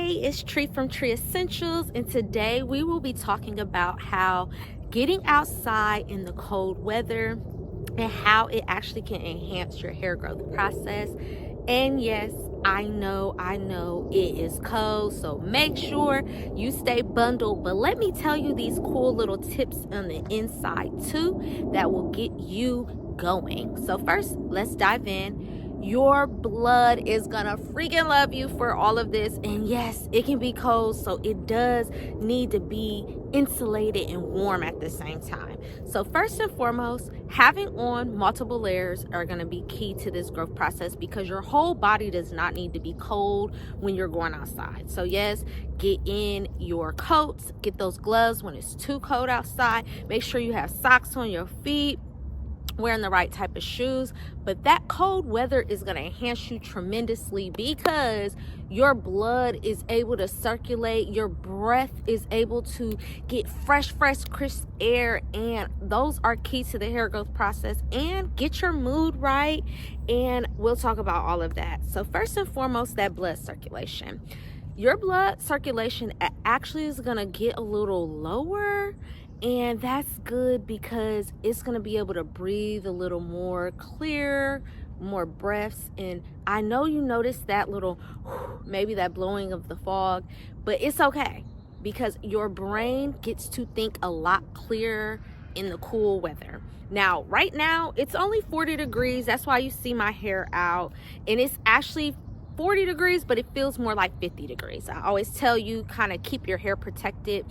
Hey, it's Tree from Tree Essentials, and today we will be talking about how getting outside in the cold weather and how it actually can enhance your hair growth process. And yes, I know it is cold, so make sure you stay bundled. But let me tell you these cool little tips on the inside too that will get you going. So first, let's dive in. Your blood is gonna freaking love you for all of this. And yes, it can be cold, so it does need to be insulated and warm at the same time. So first and foremost, having on multiple layers are going to be key to this growth process because your whole body does not need to be cold when you're going outside. So yes, get in your coats, get those gloves when it's too cold outside. Make sure you have socks on your feet, wearing the right type of shoes. But that cold weather is going to enhance you tremendously because your blood is able to circulate, your breath is able to get fresh crisp air, and those are key to the hair growth process. And get your mood right, and we'll talk about all of that. So first and foremost, that blood circulation. Your blood circulation actually is going to get a little lower, and that's good because it's going to be able to breathe a little more clear, more breaths. And I know you noticed that little, maybe that blowing of the fog, but it's okay because your brain gets to think a lot clearer in the cool weather. Now, right now, it's only 40 degrees. That's why you see my hair out. And it's actually 40 degrees, but it feels more like 50 degrees. I always tell you, kind of keep your hair protected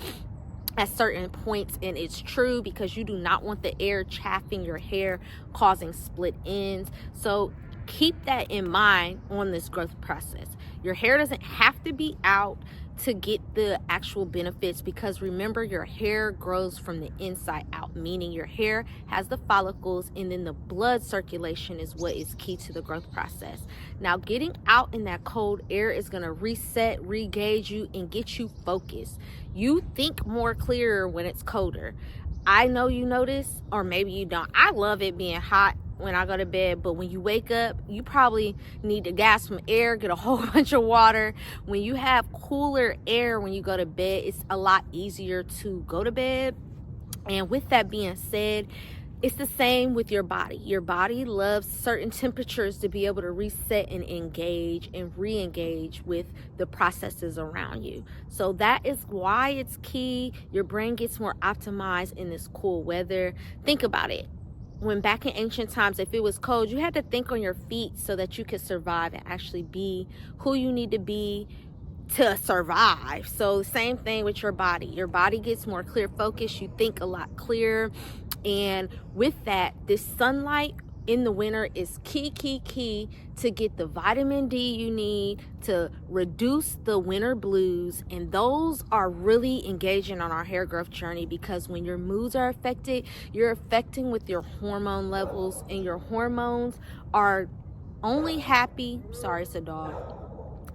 at certain points, and it's true because you do not want the air chaffing your hair, causing split ends. So keep that in mind on this growth process. Your hair doesn't have to be out to get the actual benefits because remember, your hair grows from the inside out, meaning your hair has the follicles, and then the blood circulation is what is key to the growth process. Now, getting out in that cold air is going to reset, re-gauge you, and get you focused. You think more clearer when it's colder. I know you notice, or maybe you don't. I love it being hot when I go to bed, but when you wake up, you probably need to gas some air, get a whole bunch of water. When you have cooler air when you go to bed, it's a lot easier to go to bed. And with that being said, it's the same with your body. Your body loves certain temperatures to be able to reset and engage and re-engage with the processes around you. So that is why it's key. Your brain gets more optimized in this cool weather. Think about it. When back in ancient times, if it was cold, you had to think on your feet so that you could survive and actually be who you need to be to survive. So same thing with your body. Your body gets more clear focused. You think a lot clearer. And with that, this sunlight in the winter is key to get the vitamin D you need to reduce the winter blues. And those are really engaging on our hair growth journey because when your moods are affected, you're affecting with your hormone levels, and your hormones are only happy. Sorry, it's a dog.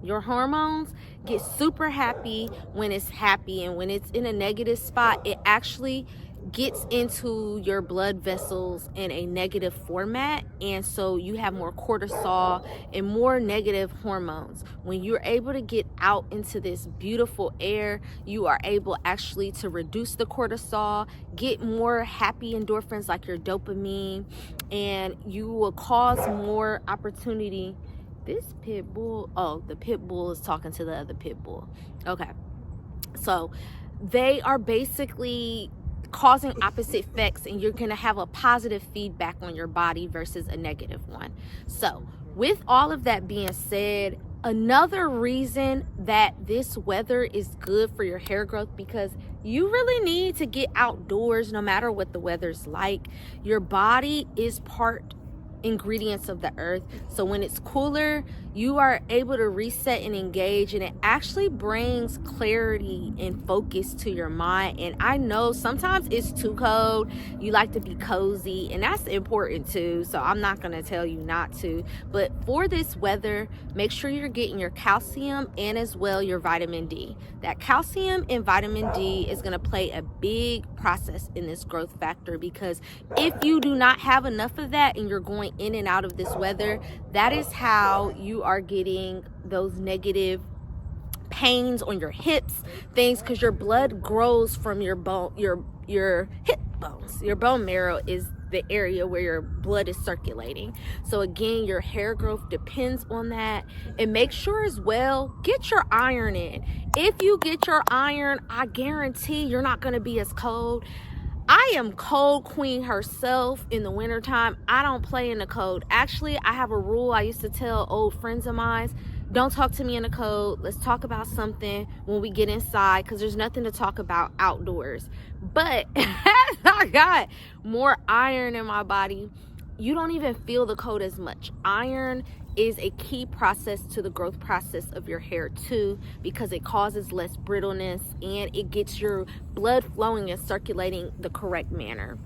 Your hormones get super happy when it's happy, and when it's in a negative spot, it actually gets into your blood vessels in a negative format, and so you have more cortisol and more negative hormones. When you're able to get out into this beautiful air, you are able actually to reduce the cortisol, get more happy endorphins like your dopamine, and you will cause more opportunity. This pit bull, the pit bull is talking to the other pit bull. Okay, so they are basically causing opposite effects, and you're going to have a positive feedback on your body versus a negative one. So with all of that being said, another reason that this weather is good for your hair growth, because you really need to get outdoors no matter what the weather's like. Your body is part ingredients of the earth, so when it's cooler, you are able to reset and engage, and it actually brings clarity and focus to your mind. And I know sometimes it's too cold, you like to be cozy, and that's important too, so I'm not going to tell you not to. But for this weather, make sure you're getting your calcium and as well your vitamin D. That calcium and vitamin D is going to play a big process in this growth factor, because if you do not have enough of that and you're going in and out of this weather, that is how you are getting those negative pains on your hips, things, because your blood grows from your bone, your hip bones. Your bone marrow is the area where your blood is circulating. So again, your hair growth depends on that. And make sure as well, get your iron in. If you get your iron, I guarantee you're not going to be as cold. I am cold queen herself in the wintertime. I don't play in the cold. Actually, I have a rule I used to tell old friends of mine: don't talk to me in the cold. Let's talk about something when we get inside, because there's nothing to talk about outdoors. But as I got more iron in my body, you don't even feel the cold as much. Iron is a key process to the growth process of your hair too, because it causes less brittleness and it gets your blood flowing and circulating the correct manner.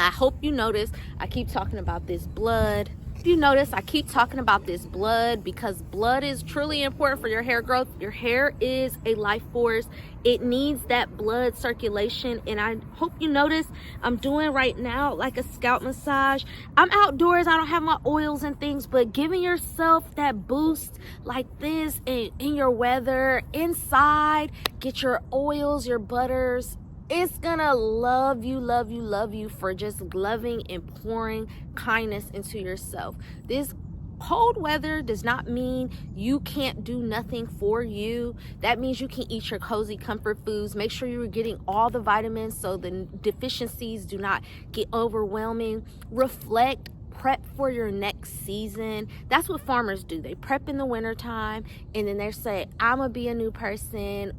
I hope you notice I keep talking about this blood. You notice I keep talking about this blood because blood is truly important for your hair growth. Your hair is a life force. It needs that blood circulation. And I hope you notice I'm doing right now like a scalp massage. I'm outdoors. I don't have my oils and things, but giving yourself that boost like this in your weather, inside, get your oils, your butters. It's gonna love you for just loving and pouring kindness into yourself. This cold weather does not mean you can't do nothing for you. That means you can eat your cozy comfort foods. Make sure you're getting all the vitamins so the deficiencies do not get overwhelming. Reflect. Prep for your next season. That's what farmers do. They prep in the wintertime and then they say, I'm gonna be a new person.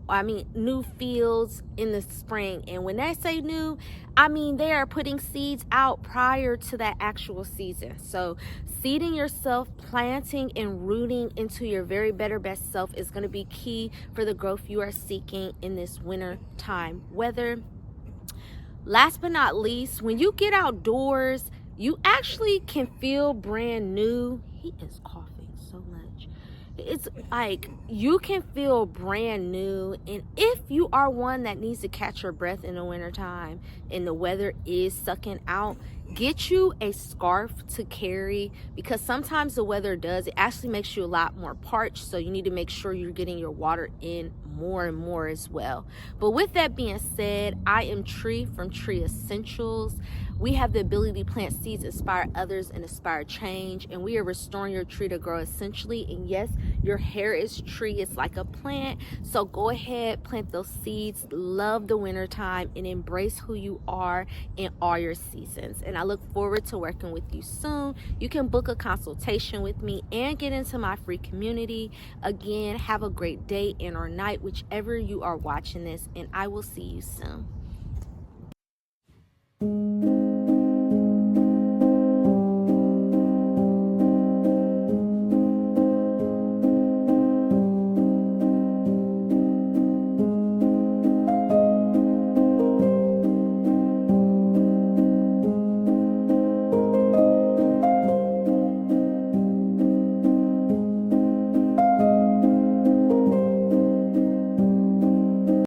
New fields in the spring. And when they say new, I mean they are putting seeds out prior to that actual season. So seeding yourself, planting and rooting into your very better best self is going to be key for the growth you are seeking in this winter time weather. Last but not least, when you get outdoors, you actually can feel brand new. He is coughing so much. It's like you can feel brand new. And if you are one that needs to catch your breath in the wintertime and the weather is sucking out, get you a scarf to carry, because sometimes the weather it actually makes you a lot more parched. So you need to make sure you're getting your water in more and more as well. But with that being said, I am Tree from Tree Essentials. We have the ability to plant seeds, inspire others, and inspire change. And we are restoring your tree to grow essentially. And yes, your hair is tree. It's like a plant. So go ahead, plant those seeds. Love the wintertime and embrace who you are in all your seasons. And I look forward to working with you soon. You can book a consultation with me and get into my free community. Again, have a great day and or night, whichever you are watching this. And I will see you soon.